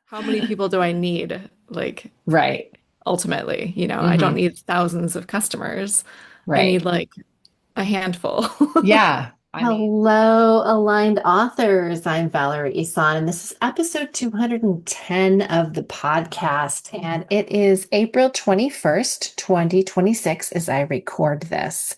how many people do I need? Like, Right. ultimately, I don't Hmm. need thousands of customers. I need Right. like a handful. Yeah. Hello, aligned authors. I'm Valerie Isan, and this is episode 210 of the podcast. And it is April 21st, 2026, as I record this.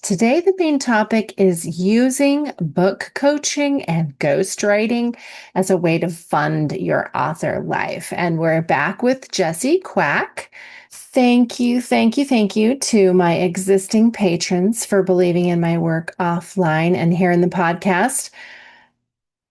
Today, the main topic is using book coaching and ghostwriting as a way to fund your author life. And we're back with Jessie Kwak. Thank you to my existing patrons for believing in my work offline and here in the podcast.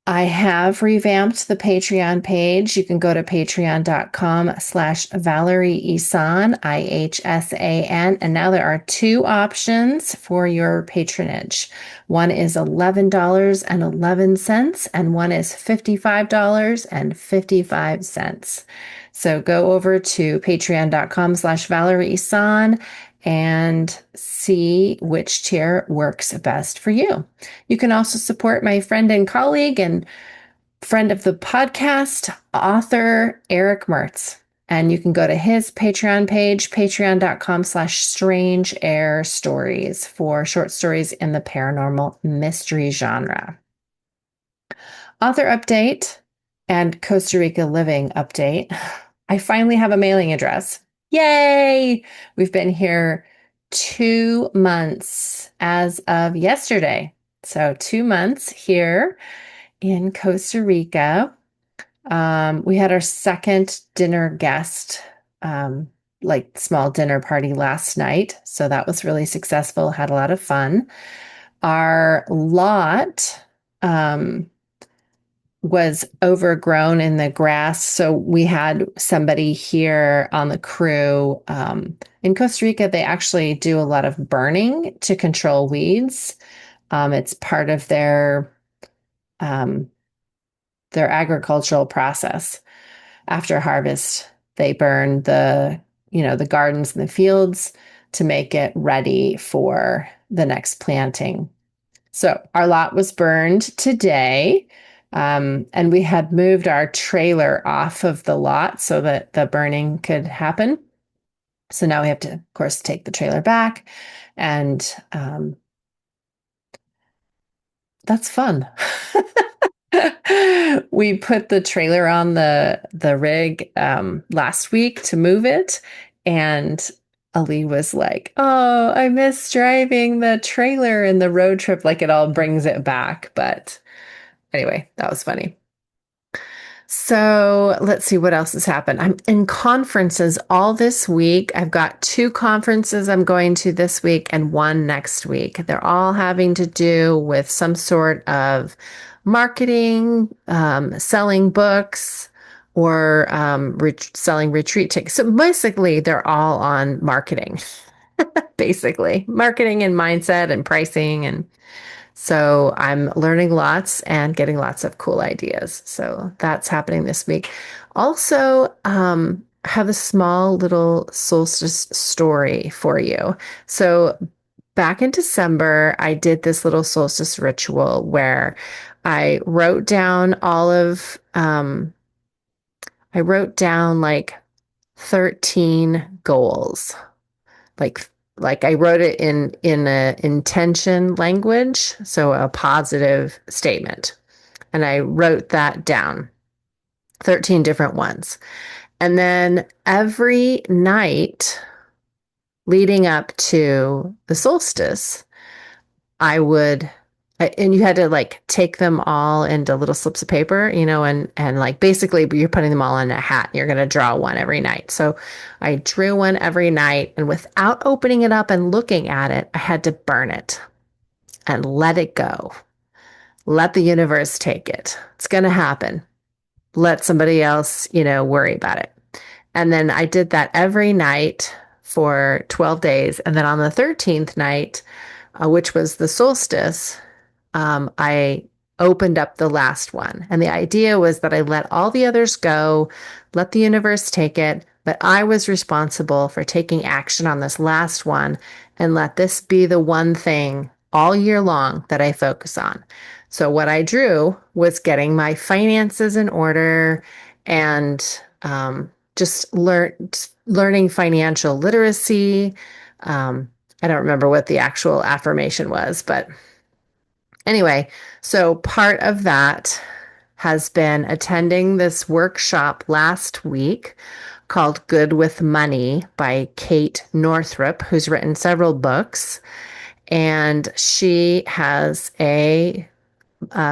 I have revamped the Patreon page. You can go to patreon.com/Valerie Isan, IHSAN. And now there are two options for your patronage. One is $11.11, and one is $55.55. So go over to patreon.com/Valerie Isan and see which tier works best for you. You can also support my friend and colleague and friend of the podcast, author Eric Mertz. And you can go to his Patreon page, patreon.com/strange air stories for short stories in the paranormal mystery genre. Author update and Costa Rica living update. I finally have a mailing address. Yay! We've been here 2 months as of yesterday. So 2 months here in Costa Rica. We had our second dinner guest, like small dinner party last night. So that was really successful, had a lot of fun. Our lot, was overgrown in the grass. So we had somebody here on the crew. In Costa Rica, they actually do a lot of burning to control weeds. It's part of um, their agricultural process. After harvest, they burn the gardens and the fields to make it ready for the next planting. So our lot was burned today. And we had moved our trailer off of the lot so that the burning could happen. So now we have to, of course, take the trailer back, and that's fun. We put the trailer on the rig last week to move it, and Ali was like, "Oh, I miss driving the trailer in the road trip. Like it all brings it back." But anyway, that was funny. So let's see what else has happened. I'm in conferences all this week. I've got two conferences I'm going to this week and one next week. They're all having to do with some sort of marketing, selling books, or selling retreat tickets. So basically, they're all on marketing, basically, marketing and mindset and pricing, and so I'm learning lots and getting lots of cool ideas. So that's happening this week. Also, have a small little solstice story for you. So back in December, I did this little solstice ritual where I wrote down I wrote down like 13 goals, like I wrote it in a intention language, so a positive statement. And I wrote that down, 13 different ones. And then every night leading up to the solstice, I would and you had to like take them all into little slips of paper, and like basically you're putting them all in a hat. You're going to draw one every night. So I drew one every night, and without opening it up and looking at it, I had to burn it and let it go. Let the universe take it. It's going to happen. Let somebody else, worry about it. And then I did that every night for 12 days. And then on the 13th night, which was the solstice, I opened up the last one. And the idea was that I let all the others go, let the universe take it, but I was responsible for taking action on this last one, and let this be the one thing all year long that I focus on. So what I drew was getting my finances in order and just learning financial literacy. I don't remember what the actual affirmation was, but anyway, so part of that has been attending this workshop last week called Good with Money by Kate Northrup, who's written several books. And she has a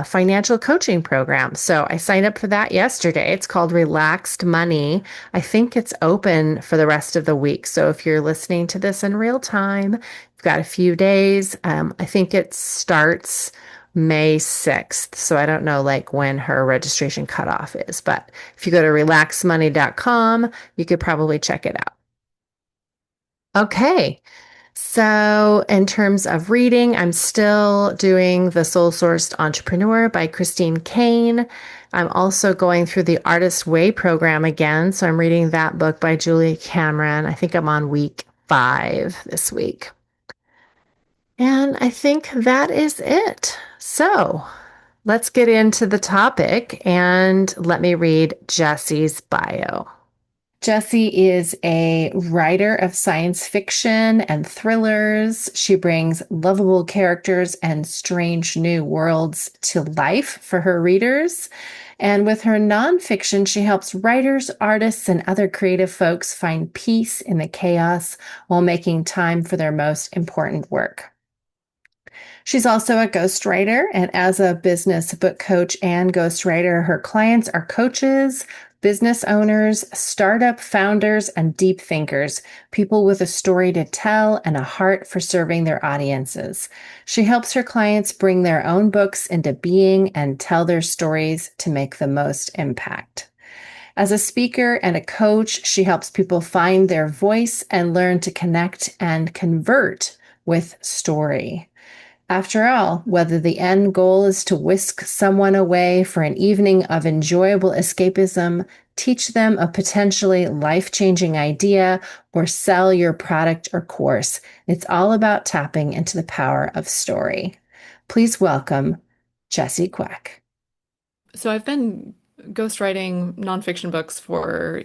financial coaching program. So I signed up for that yesterday. It's called Relaxed Money. I think it's open for the rest of the week. So if you're listening to this in real time, you've got a few days. I think it starts May 6th. So I don't know like when her registration cutoff is, but if you go to relaxmoney.com, you could probably check it out. Okay. So, in terms of reading, I'm still doing The Soul Sourced Entrepreneur by Christine Kane. I'm also going through the Artist Way program again. So, I'm reading that book by Julia Cameron. I think I'm on week 5 this week. And I think that is it. So, let's get into the topic and let me read Jessie's bio. Jessie is a writer of science fiction and thrillers. She brings lovable characters and strange new worlds to life for her readers. And with her nonfiction, she helps writers, artists, and other creative folks find peace in the chaos while making time for their most important work. She's also a ghostwriter, and as a business book coach and ghostwriter, her clients are coaches, business owners, startup founders, and deep thinkers, people with a story to tell and a heart for serving their audiences. She helps her clients bring their own books into being and tell their stories to make the most impact. As a speaker and a coach, she helps people find their voice and learn to connect and convert with story. After all, whether the end goal is to whisk someone away for an evening of enjoyable escapism, teach them a potentially life-changing idea, or sell your product or course, it's all about tapping into the power of story. Please welcome Jessie Kwak. So I've been ghostwriting nonfiction books for,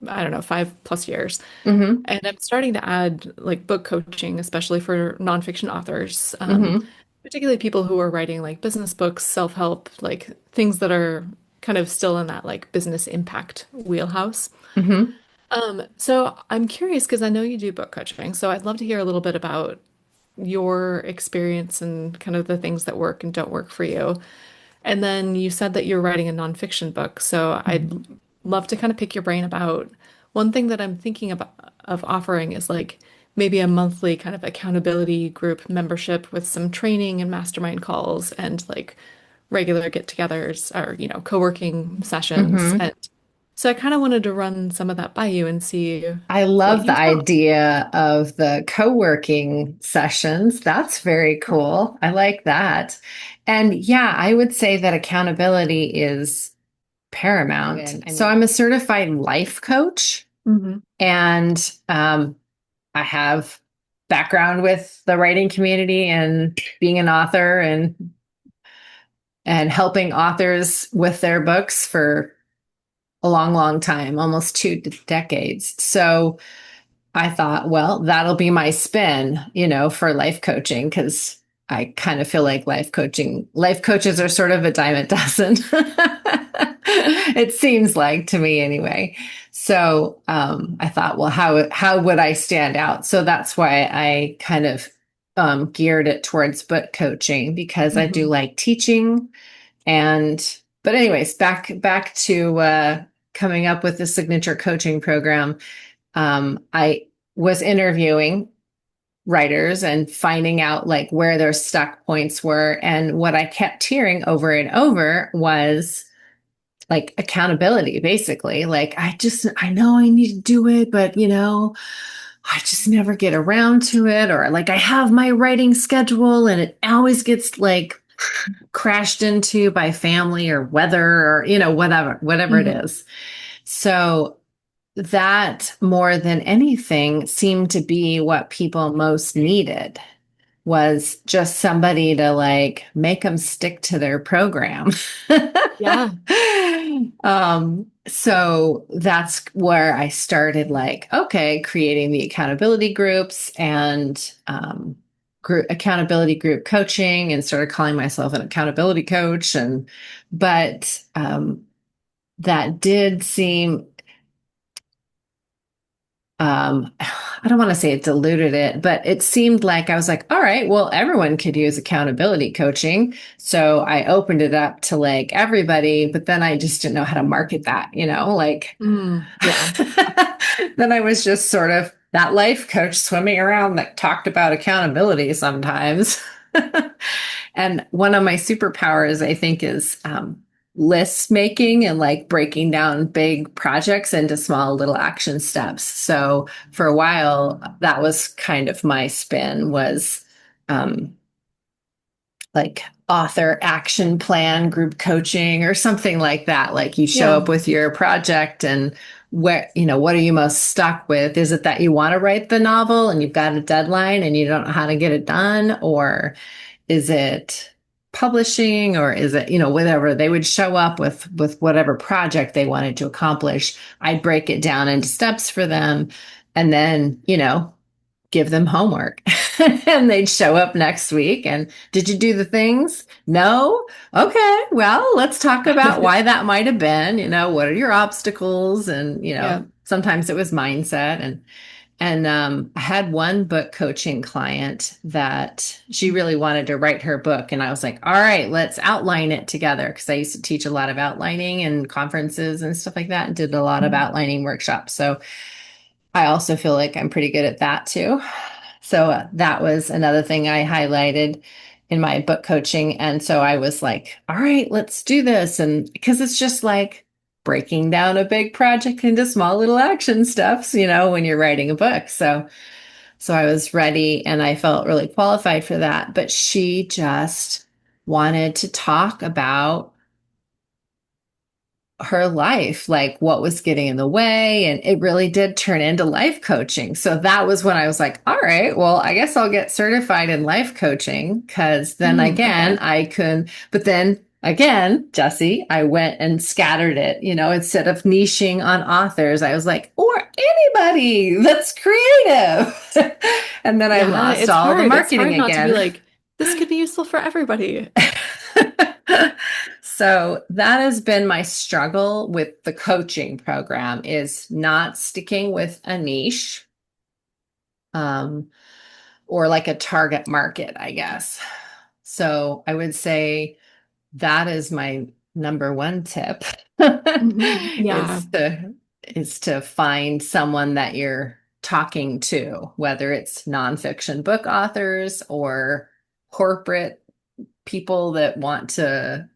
I don't know, 5+ years. Mm-hmm. And I'm starting to add like book coaching, especially for nonfiction authors, Mm-hmm. particularly people who are writing like business books, self-help, like things that are kind of still in that like business impact wheelhouse. Mm-hmm. So I'm curious because I know you do book coaching, so I'd love to hear a little bit about your experience and kind of the things that work and don't work for you. And then you said that you're writing a nonfiction book, so I'd love to kind of pick your brain about one thing that I'm thinking about of offering is like maybe a monthly kind of accountability group membership with some training and mastermind calls and like regular get-togethers or, co-working sessions. Mm-hmm. And so I kind of wanted to run some of that by you and see I what love the you thought. idea of the co-working sessions. That's very cool. I like that. And yeah, I would say that accountability is paramount. So I'm a certified life coach Mhm. and I have background with the writing community and being an author and helping authors with their books for a long, long time, almost 2 decades. So I thought, well, that'll be my spin, for life coaching, because I kind of feel like life coaches are sort of a dime a dozen. It seems like to me anyway. So I thought, well, how would I stand out? So that's why I kind of geared it towards book coaching because I do Mhm. like teaching. But anyways, back to coming up with the signature coaching program. I was interviewing writers and finding out like where their stuck points were. And what I kept hearing over and over was like accountability, basically. Like, I know I need to do it, but I just never get around to it. Or like I have my writing schedule and it always gets like crashed into by family or weather or, whatever it Mhm. is. So that more than anything seemed to be what people most needed. was just somebody to like make them stick to their program. Yeah. So that's where I started like, okay, creating the accountability groups and group accountability group coaching and started calling myself an accountability coach. And but that did seem I don't want to say it diluted it, but it seemed like I was like, all right, well, everyone could use accountability coaching. So I opened it up to like everybody, but then I just didn't know how to market that, like Yeah. then I was just sort of that life coach swimming around that talked about accountability sometimes. And one of my superpowers, I think, is list making and like breaking down big projects into small little action steps. So for a while, that was kind of my spin was um, like author action plan, group coaching, or something like that. Like you show Yeah. up with your project and what are you most stuck with? Is it that you want to write the novel and you've got a deadline and you don't know how to get it done? Or is it publishing or is it, whatever they would show up with whatever project they wanted to accomplish. I'd break it down into steps for them and then, give them homework. And they'd show up next week and did you do the things? No. Okay. Well, let's talk about why that might have been, what are your obstacles? And, Yeah. sometimes it was mindset and I had one book coaching client that she really wanted to write her book. And I was like, all right, let's outline it together. Because I used to teach a lot of outlining and conferences and stuff like that and did a lot of outlining workshops. So I also feel like I'm pretty good at that too. So that was another thing I highlighted in my book coaching. And so I was like, all right, let's do this. And because it's just like breaking down a big project into small little action steps, when you're writing a book. So I was ready and I felt really qualified for that. But she just wanted to talk about her life, like what was getting in the way. And it really did turn into life coaching. So that was when I was like, all right, well, I guess I'll get certified in life coaching because then again, Okay. I could, but then again, Jessie, I went and scattered it, instead of niching on authors, I was like, or anybody that's creative. And then I Yeah, lost it's all the hard. It's marketing hard not to be again. like, this could be useful for everybody. So that has been my struggle with the coaching program is not sticking with a niche um, or like a target market, I guess. So I would say that is my number one tip Yeah. is to find someone that you're talking to, whether it's nonfiction book authors or corporate people that want to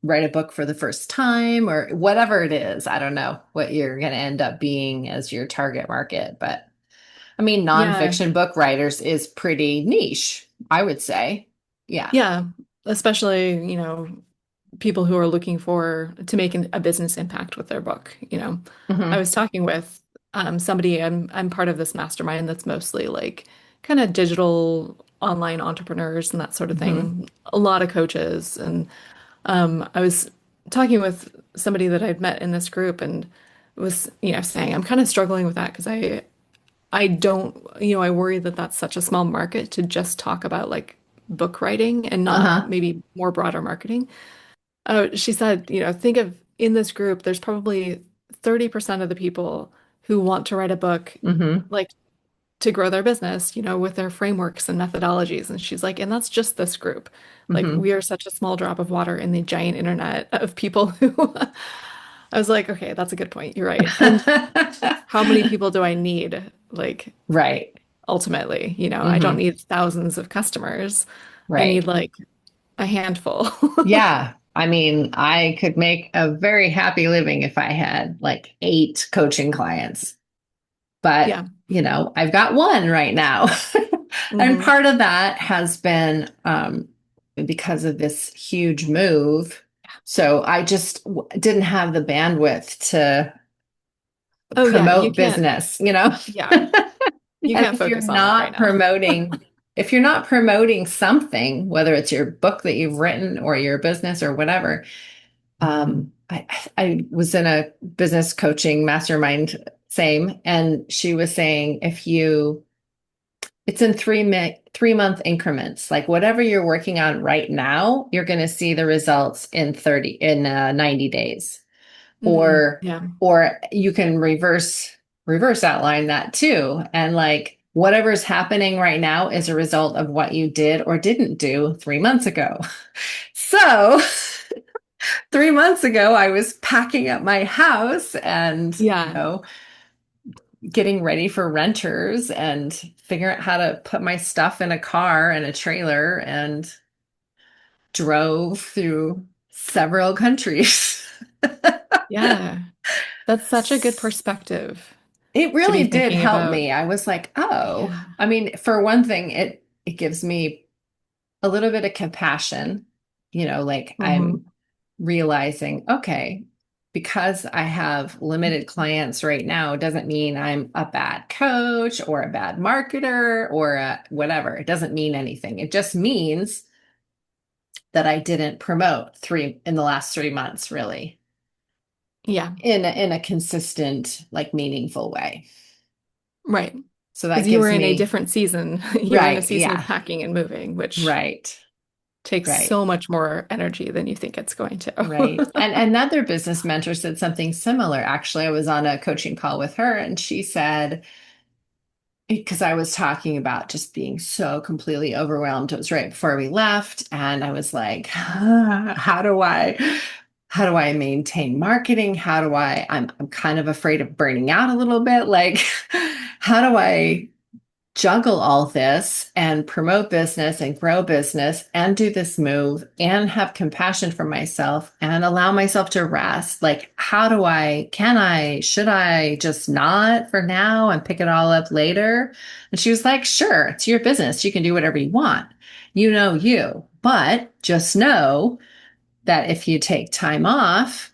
write a book for the first time or whatever it is. I don't know what you're going to end up being as your target market, but I mean, Yeah. nonfiction book writers is pretty niche, I would say. Yeah. Yeah. Especially, people who are looking for to make a business impact with their book. I Hmm. was talking with somebody, I'm part of this mastermind that's mostly like kind of digital online entrepreneurs and that sort of Hmm. thing. A lot of coaches. And I was talking with somebody that I'd met in this group and was, saying I'm kind of struggling with that because I don't, I worry that that's such a small market to just talk about like book writing and not Uh-huh. maybe more broader marketing. She said, think of in this group, there's probably 30% of the people who want to write a book, Hmm. like to grow their business, with their frameworks and methodologies. And she's like, and that's just this group. Like, Hmm. we are such a small drop of water in the giant internet of people who I was like, okay, that's a good point. You're right. And how many people do I need? Like, Right. ultimately, I don't Hmm. need thousands of customers. I need Right. like a handful. Yeah. I mean, I could make a very happy living if I had like 8 coaching clients. But, Yeah. I've got one right now. And Hmm. part of that has been because of this huge move. So I just didn't have the bandwidth to Oh yeah, you promote can't. business. Yeah, you And can't if you're focus on that right not now. promoting if you're not promoting something, whether it's your book that you've written or your business or whatever, I was in a business coaching mastermind, same, and she was saying if you it's in 3 month increments. Like whatever you're working on right now, you're going to see the results in 90 days. Or Yeah. or you can reverse outline that too. And like whatever's happening right now is a result of what you did or didn't do 3 months ago. So 3 months ago, I was packing up my house and, Yeah. getting ready for renters and figuring out how to put my stuff in a car and a trailer and drove through several countries. Yeah. That's such a good perspective It to really be did thinking help about. me. I was like, oh, Yeah. I mean, for one thing, it gives me a little bit of compassion, like I'm Hmm. realizing, okay, because I have limited clients right now, doesn't mean I'm a bad coach or a bad marketer or whatever. It doesn't mean anything. It just means that I didn't promote three in the last 3 months, really, Yeah. in a consistent, like meaningful way. Right. So Because that you were gives in a me, different season. You were in a right, season of yeah, packing and moving, which right, takes right. so much more energy than you think it's going Right. to. And another business mentor said something similar. Actually, I was on a coaching call with her and she said, because I was talking about just being so completely overwhelmed. It was right before we left. And I was like, how do I maintain marketing? I'm kind of afraid of burning out a little bit. Like, how do I juggle all this and promote business and grow business and do this move and have compassion for myself and allow myself to rest? Like, should I just not for now and pick it all up later? And she was like, sure, it's your business. You can do whatever you want. But just know that if you take time off,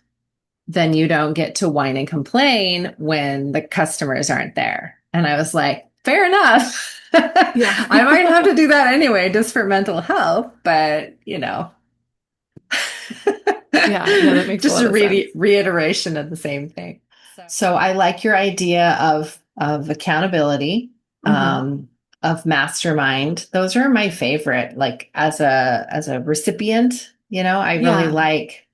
then you don't get to whine and complain when the customers aren't there. And I was like, fair enough. Yeah. I might have to do that anyway, just for mental health, but Yeah. No, that makes a just lot a of sense. reiteration of the same thing. So I like your idea of accountability, Hmm. of mastermind. Those are my favorite. Like as a recipient, I really Yeah. like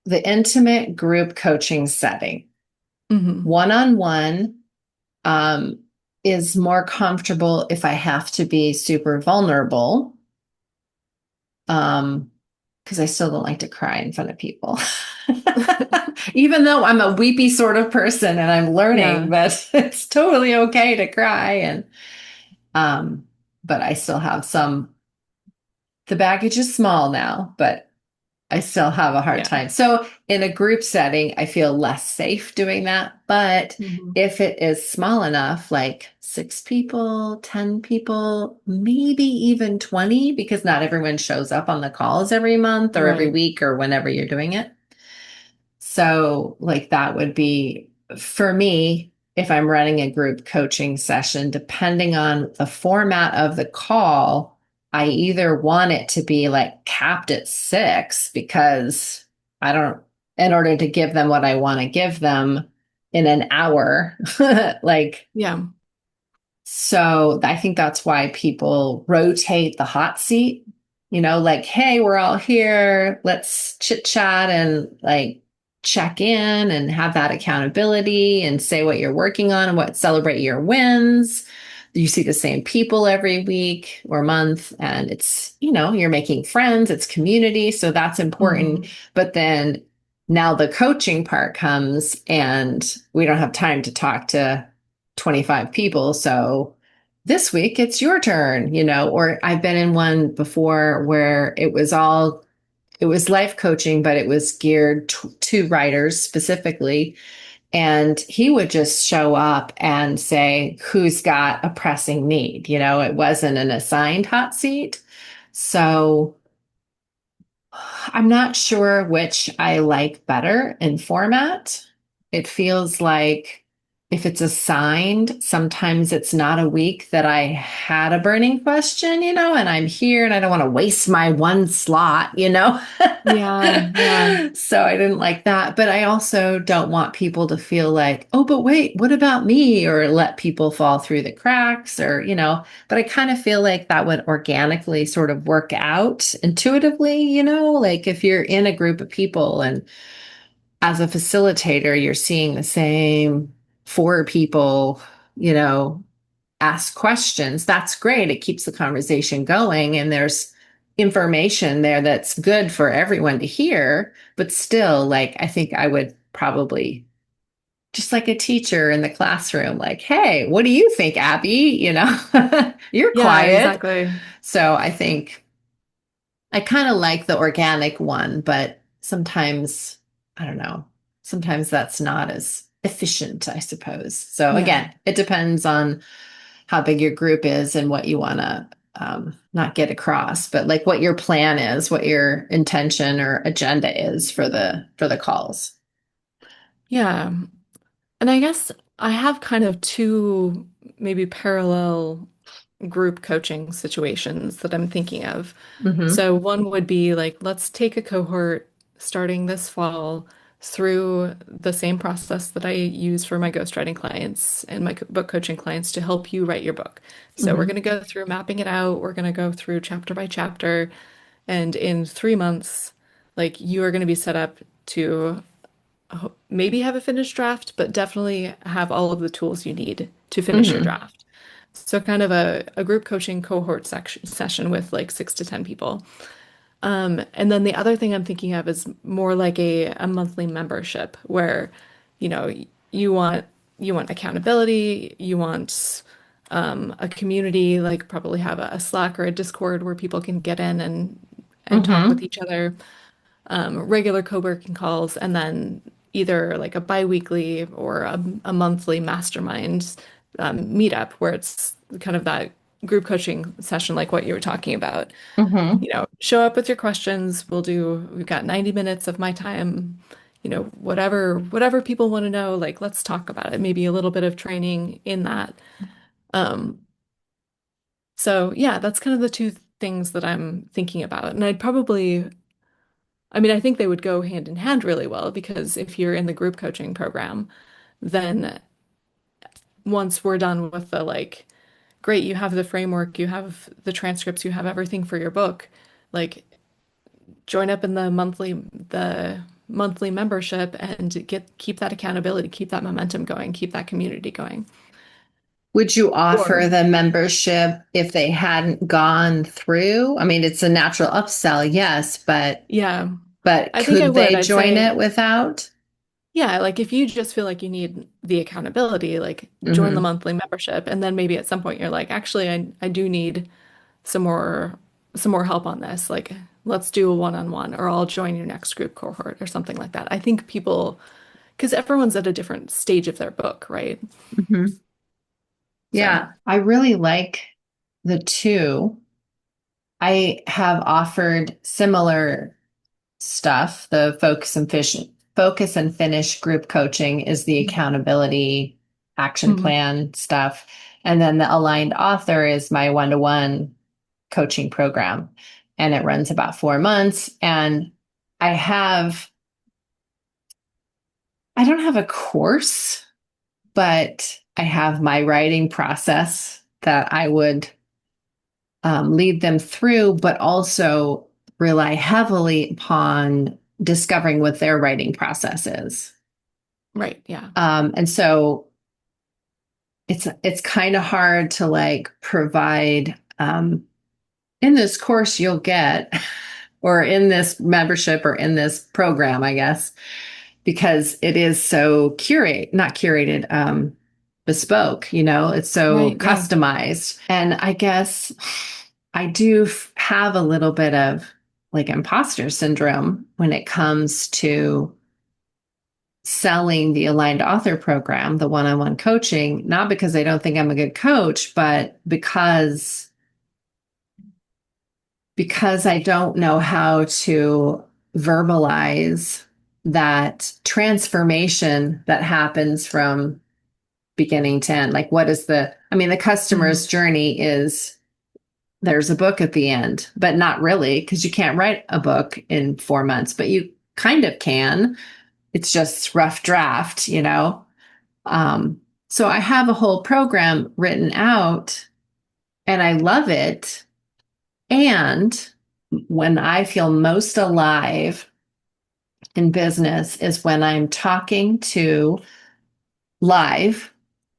the intimate group coaching setting. Hmm. One on one is more comfortable if I have to be super vulnerable, um, because I still don't like to cry in front of people. Even though I'm a weepy sort of person and I'm learning Yeah. that it's totally okay to cry and um but I still have the baggage is small now, but I still have a hard Yeah. time. So in a group setting, I feel less safe doing that. But Hmm. if it is small enough, like 6 people, 10 people, maybe even 20, because not everyone shows up on the calls every month or every Right. week or whenever you're doing it. So, like, that would be for me, if I'm running a group coaching session, depending on the format of the call, I either want it to be like capped at 6 because I don't, in order to give them what I want to give them in an hour, like, Yeah. so I think that's why people rotate the hot seat, like, hey, we're all here. Let's chit chat and like check in and have that accountability and say what you're working on and celebrate your wins. You see the same people every week or month, and you're making friends, it's community. So that's important. Hmm. But then now the coaching part comes, and we don't have time to talk to 25 people. So this week it's your turn, or I've been in one before where it was life coaching, but it was geared to writers specifically. And he would just show up and say, who's got a pressing need? It wasn't an assigned hot seat. So I'm not sure which I like better in format. It feels like if it's assigned, sometimes it's not a week that I had a burning question, and I'm here and I don't want to waste my one slot. Yeah, yeah. So I didn't like that. But I also don't want people to feel like, oh, but wait, what about me? Or let people fall through the cracks but I kind of feel like that would organically sort of work out intuitively, like if you're in a group of people and as a facilitator, you're seeing the same four people, you know, ask questions. That's great. It keeps the conversation going and there's information there that's good for everyone to hear. But still, like, I think I would probably just like a teacher in the classroom, like, hey, what do you think, Abby? You're Yeah, quiet. exactly. So I think I kind of like the organic one, but sometimes, I don't know, sometimes that's not as efficient, I suppose. So Yeah. again, it depends on how big your group is and what you want to not get across, but like what your plan is, what your intention or agenda is for the calls. Yeah. And I guess I have kind of two maybe parallel group coaching situations that I'm thinking of. Mm-hmm. So one would be like, let's take a cohort starting this fall through the same process that I use for my ghostwriting clients and my book coaching clients to help you write your book. So we're Mm-hmm. going to go through mapping it out. We're going to go through chapter by chapter. And in 3 months, like you are going to be set up to maybe have a finished draft, but definitely have all of the tools you need to finish your Mm-hmm. draft. So kind of a group coaching cohort session with like 6 to 10 people. And then the other thing I'm thinking of is more like a monthly membership where, you know, you want you want accountability, you want a community, like probably have a Slack or a Discord where people can get in and talk with Mm-hmm. each other, regular co-working calls, and then either like a bi-weekly or a monthly mastermind meetup where it's kind of that group coaching session like what you were talking about. Mm-hmm. Show up with your questions. We've got 90 minutes of my time. Whatever people want to know, like let's talk about it. Maybe a little bit of training in that. Um, so yeah, that's kind of the two things that I'm thinking about. And I mean, I think they would go hand in hand really well because if you're in the group coaching program, then once we're done with the like, great, you have the framework, you have the transcripts, you have everything for your book, like join up in the monthly membership and keep that accountability, keep that momentum going, keep that community going. Would you offer Or the membership if they hadn't gone through? I mean, it's a natural upsell, yes, but yeah, I think I could would. they I'd join say, it without? yeah, like if you just feel like you need the accountability, like join the Mm-hmm. monthly membership. And then maybe at some point you're like, actually, I do need some more some more help on this. Like, let's do a one-on-one, or I'll join your next group cohort or something like that. I think people, because everyone's at a different stage of their book, right? Mm-hmm. So, Yeah, I really like the two. I have offered similar stuff. The focus and finish group coaching is the accountability action mhm. plan stuff. And then the aligned author is my one-to-one coaching program. And it runs about 4 months. And I have, I don't have a course, but I have my writing process that I would lead them through, but also rely heavily upon discovering what their writing process is. Right, yeah. And so it's kind of hard to like provide in this course you'll get, or in this membership or in this program, I guess, because it is so not curated, bespoke, it's so Right, yeah. customized. And I guess I do have a little bit of like imposter syndrome when it comes to selling the aligned author program, the one-on-one coaching, not because I don't think I'm a good coach, but because I don't know how to verbalize that transformation that happens from beginning to end? Like, what is I mean, the Mhm. customer's journey is there's a book at the end, but not really, because you can't write a book in 4 months, but you kind of can. It's just rough draft, you know? Um, so I have a whole program written out and I love it. And when I feel most alive in business is when I'm talking to live,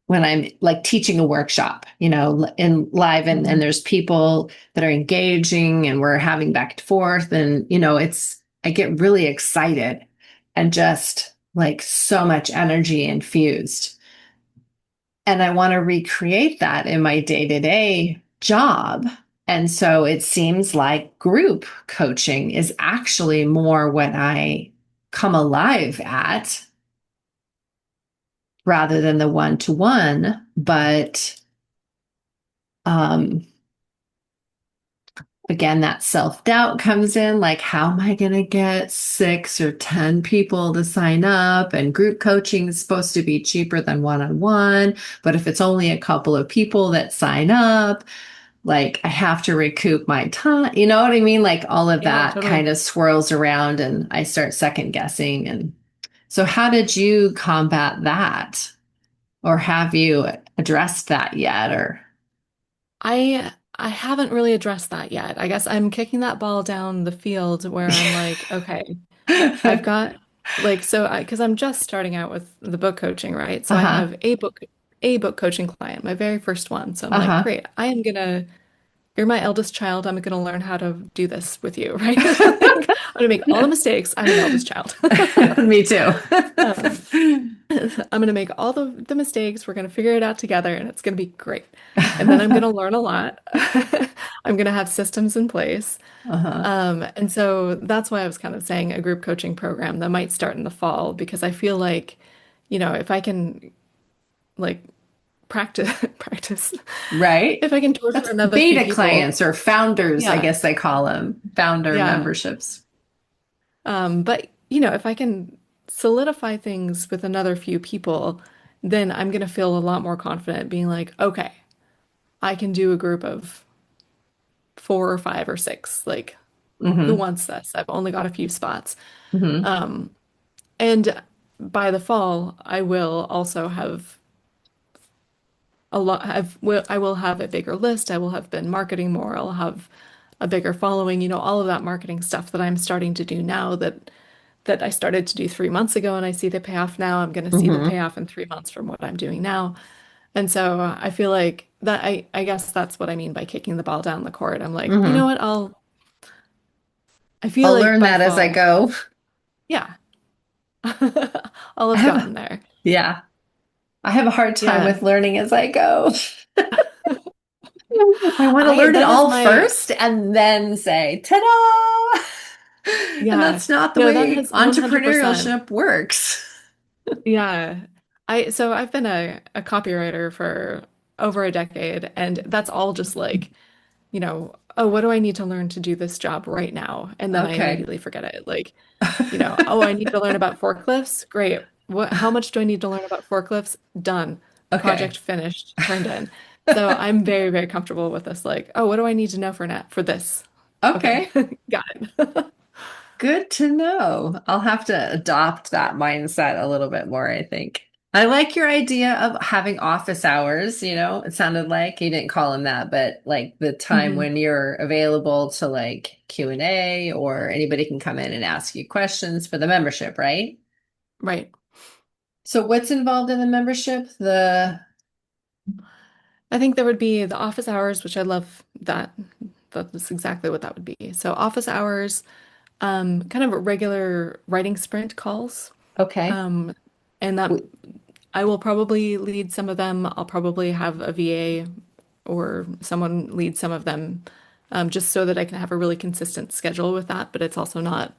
when I'm like teaching a workshop, you know, in live, and Mhm. there's people that are engaging and we're having back and forth. And, you know, I get really excited and just like so much energy infused. And I want to recreate that in my day to day job. And so it seems like group coaching is actually more what I come alive at rather than the one to one. But um, again, that self doubt comes in like, how am I going to get 6 or 10 people to sign up? And group coaching is supposed to be cheaper than one on one. But if it's only a couple of people that sign up, like I have to recoup my time. You know what I mean? Like all of Yeah, that totally. kind of swirls around and I start second guessing. And so, how did you combat that? Or have you addressed that yet? Or, I haven't really addressed that yet. I guess I'm kicking that ball down the field where I'm like, okay, I've got like because I'm just starting out with the book coaching, right? So uh I huh, have a book coaching client, my very first one. So I'm uh like, huh. great, you're my eldest child. I'm gonna learn how to do this with you, right? Like, I'm gonna make all the mistakes. I'm an eldest child. Me too. Um, I'm gonna make all the mistakes. We're gonna figure it out together, and it's gonna be great. And then I'm gonna learn a lot. I'm gonna have systems in place. Uh-huh. And so that's why I was kind of saying a group coaching program that might start in the fall because I feel like, if I can like practice practice, Right. if I can torture That's another few beta people, clients or founders, I yeah, guess they call them founder yeah. memberships. But if I can solidify things with another few people, then I'm gonna feel a lot more confident being like, okay, I can do a group of 4 or 5 or 6. Like, who Mm-hmm. wants this? I've only got a few spots. Mm-hmm. Um, and by the fall, I will also have I will have a bigger list. I will have been marketing more. I'll have a bigger following, all of that marketing stuff that I'm starting to do now that I started to do 3 months ago and I see the payoff now. I'm going to see the Mm-hmm. payoff in 3 months from what I'm doing now. And so I feel like that I guess that's what I mean by kicking the ball down the court. I'm like, you know Mm-hmm. what? I feel I'll like learn by that as I fall, go. yeah, I'll I have have, gotten there. yeah, I have a hard time Yeah. with learning as I go. I want to learn it That is all my, first and then say, ta-da! And yeah, that's not the no, that way has 100%. entrepreneurship works. Yeah. So I've been a copywriter for over a decade, and that's all just like, oh, what do I need to learn to do this job right now? And then I Okay. immediately forget it. Like, oh, I need to learn about forklifts. Great. How much do I need to learn about forklifts? Done. Project Okay. finished, turned in. So I'm very, very comfortable with this. Like, oh, what do I need to know for this? Okay. Okay. Got it. Good to know. I'll have to adopt that mindset a little bit more, I think. I like your idea of having office hours, you know, it sounded like you didn't call them that, but like the time hmm when you're available to like Q&A or anybody can come in and ask you questions for the membership, right? Right. So what's involved in the membership? I think there would be the office hours, which I love that. That's exactly what that would be. So office hours, kind of regular writing sprint calls. Okay. Um, and that W- I will probably lead some of them. I'll probably have a VA or someone lead some of them, just so that I can have a really consistent schedule with that, but it's also not,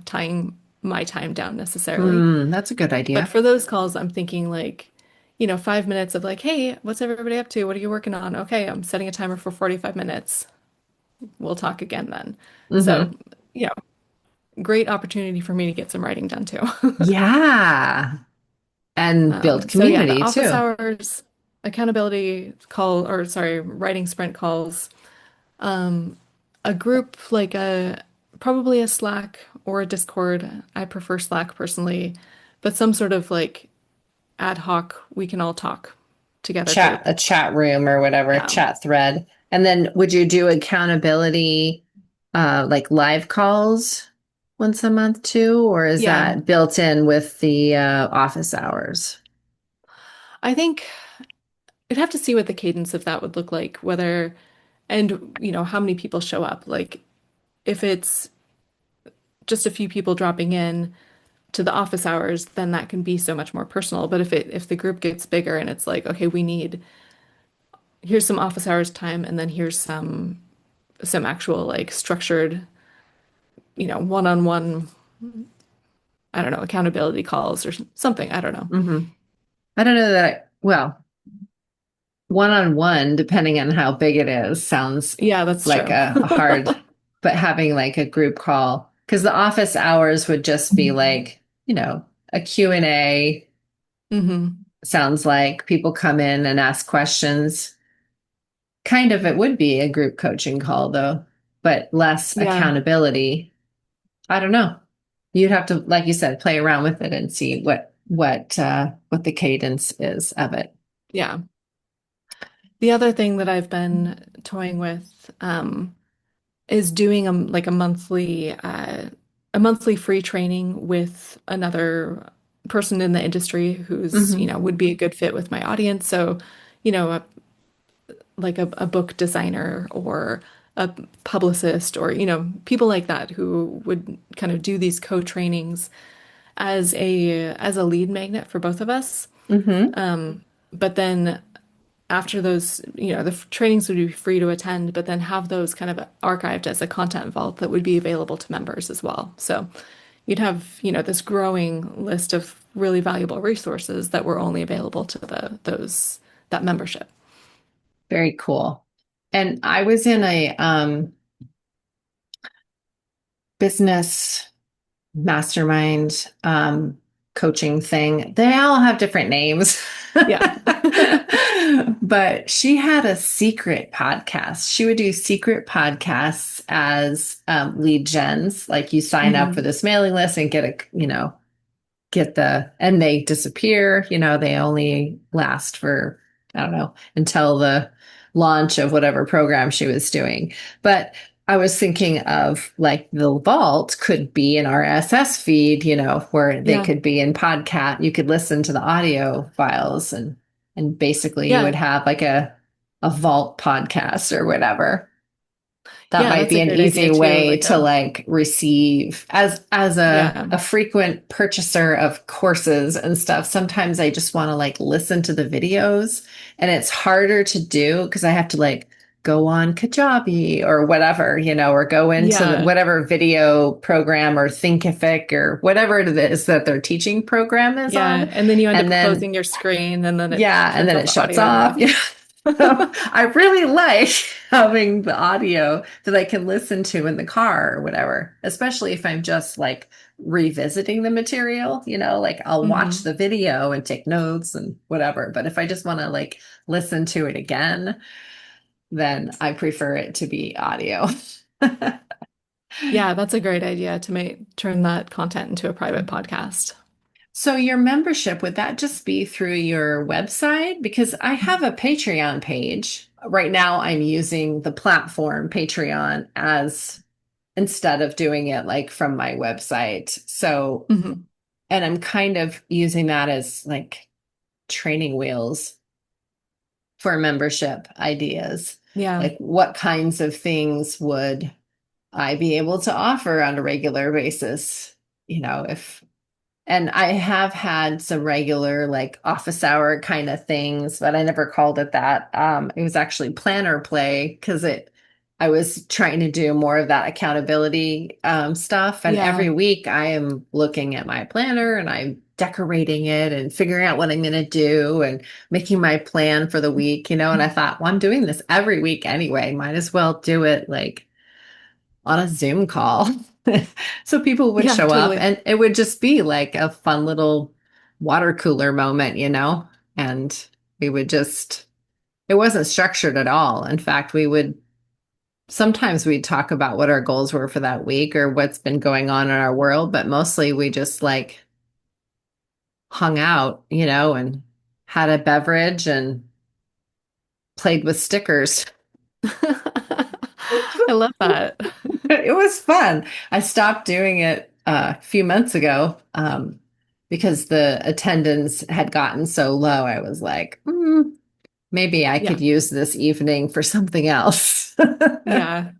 tying my time down necessarily. that's a good But idea. for those calls, I'm thinking like, 5 minutes of like, hey, what's everybody up to? What are you working on? Okay, I'm setting a timer for 45 minutes. We'll talk again then. So, Hmm. you know, great opportunity for me to get some writing done too. Yeah. and build So yeah, the community office too. hours, accountability call, or sorry, writing sprint calls, a group like a probably a Slack or a Discord. I prefer Slack personally, but some sort of like ad hoc, we can all talk together Chat, group. a chat room or whatever, Yeah. chat thread. And then would you do accountability like live calls once a month too, or is Yeah. that built in with the office hours? I think I'd have to see what the cadence of that would look like, whether and how many people show up. Like if it's just a few people dropping in to the office hours, then that can be so much more personal. But if the group gets bigger and it's like, okay, we need here's some office hours time and then here's some actual like structured, one-on-one, I don't know, accountability calls or something. I don't know. Hmm. I don't know that, well, one on one, depending on how big it is, sounds Yeah, that's like true. a hard, but having like a group call, because the office hours would just be like, a Q&A. Hmm. Sounds like people come in and ask questions. Kind of, it would be a group coaching call though, but less Yeah. accountability. I don't know. You'd have to, like you said, play around with it and see what the cadence is of it. Yeah. The other thing that I've been toying with is doing a monthly free training with another person in the industry who's, Hmm. would be a good fit with my audience. So, you know, a, like a book designer or a publicist or, people like that who would kind of do these co-trainings as a lead magnet for both of us. Hmm. But then after those, the trainings would be free to attend, but then have those kind of archived as a content vault that would be available to members as well. So you'd have, this growing list of really valuable resources that were only available to that membership. Very cool. And I was in a business mastermind coaching thing. They all have different names. Yeah. But she had a secret podcast. She would do secret podcasts as lead gens. Like you sign up for Hmm. this mailing list and and they disappear. They only last for, I don't know, until the launch of whatever program she was doing. But I was thinking of like the vault could be an RSS feed, where they Yeah. could be in podcast. You could listen to the audio files and basically you would Yeah. have like a vault podcast or whatever. That Yeah, might that's be a an great idea easy too. way to like receive as Yeah. a frequent purchaser of courses and stuff. Sometimes I just want to like listen to the videos and it's harder to do because I have to like go on Kajabi or whatever, or go into Yeah. whatever video program or Thinkific or whatever it is that their teaching program is Yeah. on. And then you end And up then, closing your screen and then it yeah, and turns then off it the shuts audio off. again. So I really like having the audio that I can listen to in the car or whatever, especially if I'm just like revisiting the material, like I'll watch Hmm. the video and take notes and whatever. But if I just want to like listen to it again, then I prefer it to be audio. Yeah, that's a great idea to turn that content into a private podcast. So your membership, would that just be through your website? Because I have a Patreon page. Right now I'm using the platform Patreon as instead of doing it like from my website. So, Hmm. and I'm kind of using that as like training wheels for membership ideas. Yeah. Like what kinds of things would I be able to offer on a regular basis? If and I have had some regular like office hour kind of things, but I never called it that. It was actually planner play because I was trying to do more of that accountability stuff. And every Yeah. week I am looking at my planner and I'm decorating it and figuring out what I'm going to do and making my plan for the week, And I thought, well, I'm doing this every week anyway. Might as well do it like on a Zoom call. So people would Yeah, show up totally. and it would just be like a fun little water cooler moment, and we would just, it wasn't structured at all. In fact, sometimes we'd talk about what our goals were for that week or what's been going on in our world, but mostly we just like hung out, and had a beverage and played with stickers. I love that. It was fun. I stopped doing it a few months ago because the attendance had gotten so low. I was like, maybe I Yeah. could use this evening for something else. Yeah.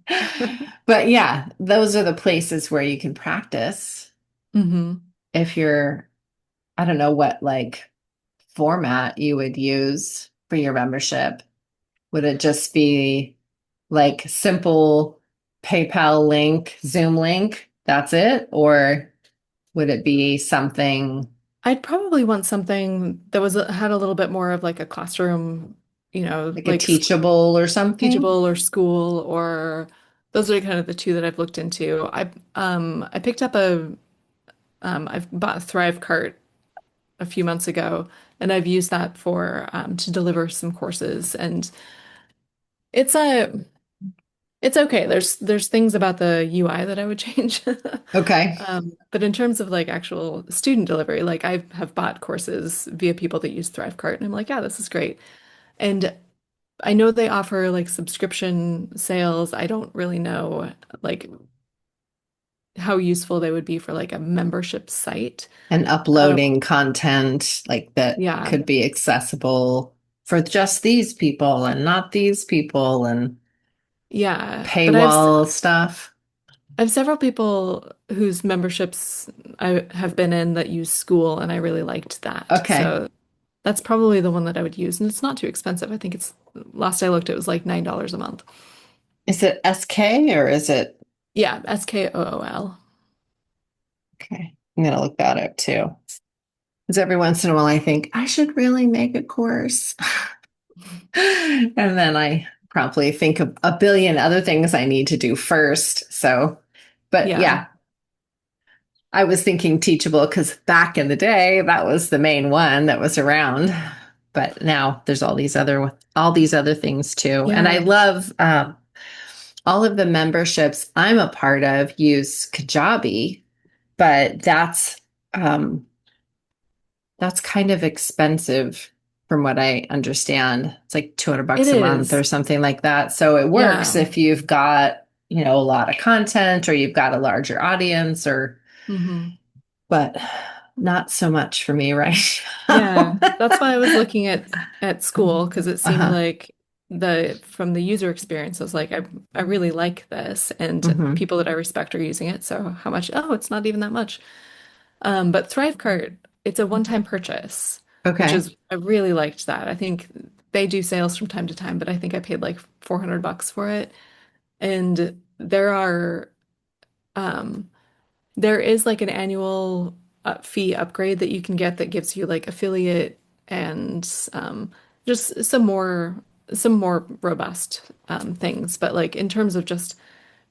But yeah, those are the places where you can practice hmm if you're, I don't know what like format you would use for your membership. Would it just be like simple PayPal link, Zoom link? That's it? Or would it be something I'd probably want something that had a little bit more of like a classroom, like a like teachable or something? teachable or school, or those are kind of the two that I've looked into. I picked up I've bought a Thrive cart a few months ago, and I've used that for to deliver some courses, and it's a it's okay. There's things about the UI that I would change. Okay. But in terms of like actual student delivery, like I have bought courses via people that use Thrivecart, and I'm like, yeah, this is great. And I know they offer like subscription sales. I don't really know like how useful they would be for like a membership site. And Um, uploading content like that yeah, could be accessible for just these people and not these people and yeah. But paywall stuff. I have several people whose memberships I have been in that use school, and I really liked that. Okay. So that's probably the one that I would use, and it's not too expensive. I think it's last I looked, it was like $9 a month. Is it SK or is it Yeah, SKOOL. okay? I'm gonna look that up too. Because every once in a while I think I should really make a course. And then I probably think of a billion other things I need to do first. So, but Yeah, yeah, I was thinking teachable because back in the day, that was the main one that was around. But now there's all these other things too. And I yeah, love all of the memberships I'm a part of use Kajabi, but that's kind of expensive from what I understand. It's like it $200 a month or is. something like that. So it works Yeah. if you've got, a lot of content or you've got a larger audience hmm but not so much for me right Yeah. now. That's why I was looking at school because it seemed Uh-huh. like the from the user experience, I was like, I really like this, and hmm people that I respect are using it. So how much? Oh, it's not even that much. But Thrivecart, it's a one-time purchase, which Okay. is I really liked that. I think they do sales from time to time, but I think I paid like $400 for it. And um there is like an annual fee upgrade that you can get that gives you like affiliate and just some more robust things. But like in terms of just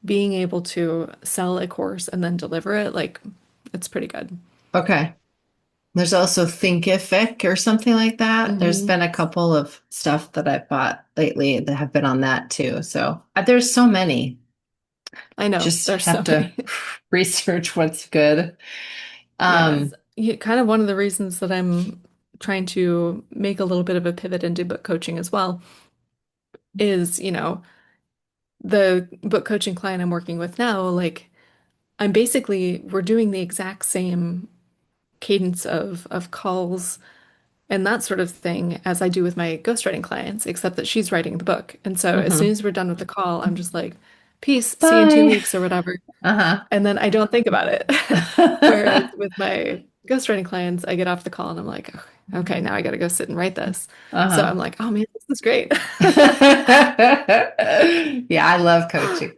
being able to sell a course and then deliver it, like it's pretty good. Okay. There's also Thinkific or something like that. There's hmm been a couple of stuff that I've bought lately that have been on that too. So there's so many. I know Just there's have so to many. research what's good. Yes, Um, kind of one of the reasons that I'm trying to make a little bit of a pivot into book coaching as well is, the book coaching client I'm working with now, like we're doing the exact same cadence of calls and that sort of thing as I do with my ghostwriting clients, except that she's writing the book. And so as soon mhm. as we're done with the call, I'm just like, peace, see you in two Bye. weeks or whatever. Uh-huh. And then I don't think about it. Whereas with my ghostwriting clients, I get off the call and I'm like, okay, now I got to go sit and write this. So Uh-huh. I'm like, oh man, this is great. Yeah, I love coaching.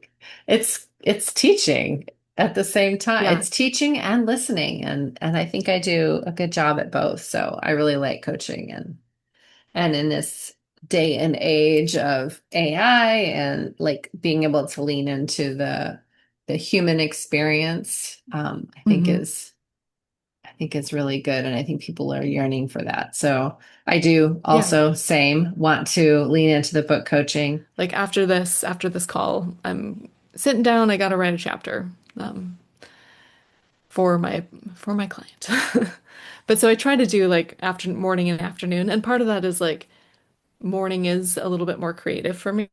It's teaching at the same time. Yeah. It's teaching and listening and I think I do a good job at both. So I really like coaching and in this day and age of AI and like being able to lean into the human experience, I think hmm think is really good. And I think people are yearning for that. So I do Yeah. also same want to lean into the book coaching. Like after this call, I'm sitting down, I gotta write a chapter um, for my client. But so I try to do like after morning and afternoon, and part of that is like morning is a little bit more creative for me,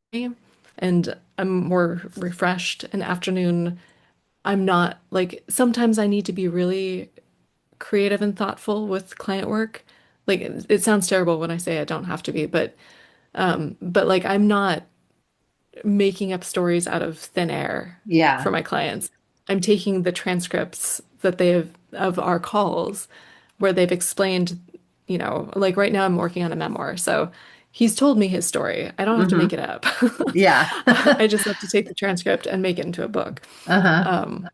and I'm more refreshed. And afternoon, I'm not like sometimes I need to be really creative and thoughtful with client work. Like it sounds terrible when I say I don't have to be, but like I'm not making up stories out of thin air for Yeah. my clients. I'm taking the transcripts that they have of our calls where they've explained, like right now I'm working on a memoir. So he's told me his story. I don't have to make Hmm. it up. Yeah. I just have to take the transcript and make it into a book. Uh-huh. Um,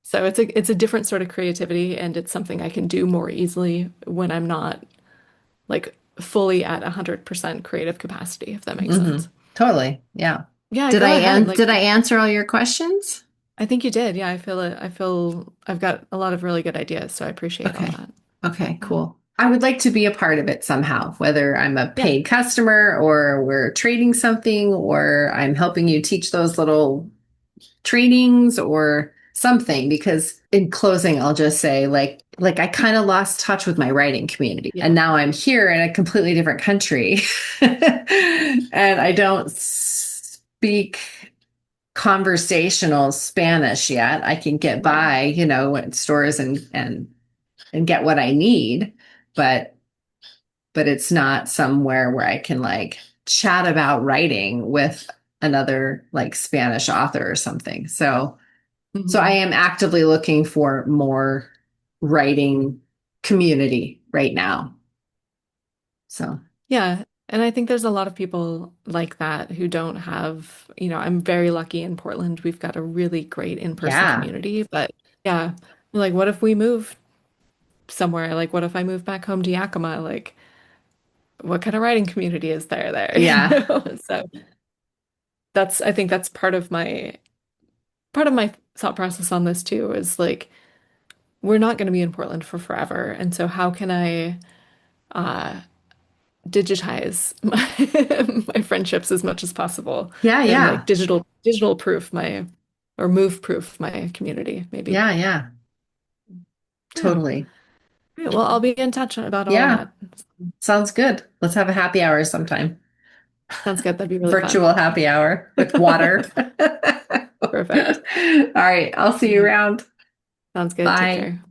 so it's a different sort of creativity and it's something I can do more easily when I'm not like fully at 100% creative capacity, if that makes Hmm. sense. Totally. Yeah. Yeah, go ahead. Like Did I answer all your questions? I think you did. Yeah, I feel it. I feel I've got a lot of really good ideas, so I appreciate all Okay. that. Okay, Yeah. cool. I would like to be a part of it somehow, whether I'm a Yeah. paid customer or we're trading something or I'm helping you teach those little trainings or something. Because in closing, I'll just say like I kind of lost touch with my writing community. And Yeah. now I'm here in a completely different country. And I don't speak conversational Spanish yet. I can get Right. by, at stores and get what I need, but it's not somewhere where I can like chat about writing with another like Spanish author or something. So I Hmm. am actively looking for more writing community right now. So, Yeah. And I think there's a lot of people like that who don't have, I'm very lucky in Portland. We've got a really great in-person yeah. community, but yeah, like what if we move somewhere? Like what if I move back home to Yakima? Like what kind of writing community is there, Yeah. So I think that's part of my thought process on this too is like we're not going to be in Portland for forever. And so how can I uh, digitize my friendships as much as possible Yeah, and like yeah. digital proof or move proof my community, maybe. Yeah, yeah. Yeah. Totally. Great. Well, I'll be in touch about all Yeah. that. Sounds good. Let's have a happy hour sometime. Sounds good. That'd be really fun. Virtual happy hour with water. All Perfect. right. I'll see you Yeah. around. Sounds good. Take Bye. care.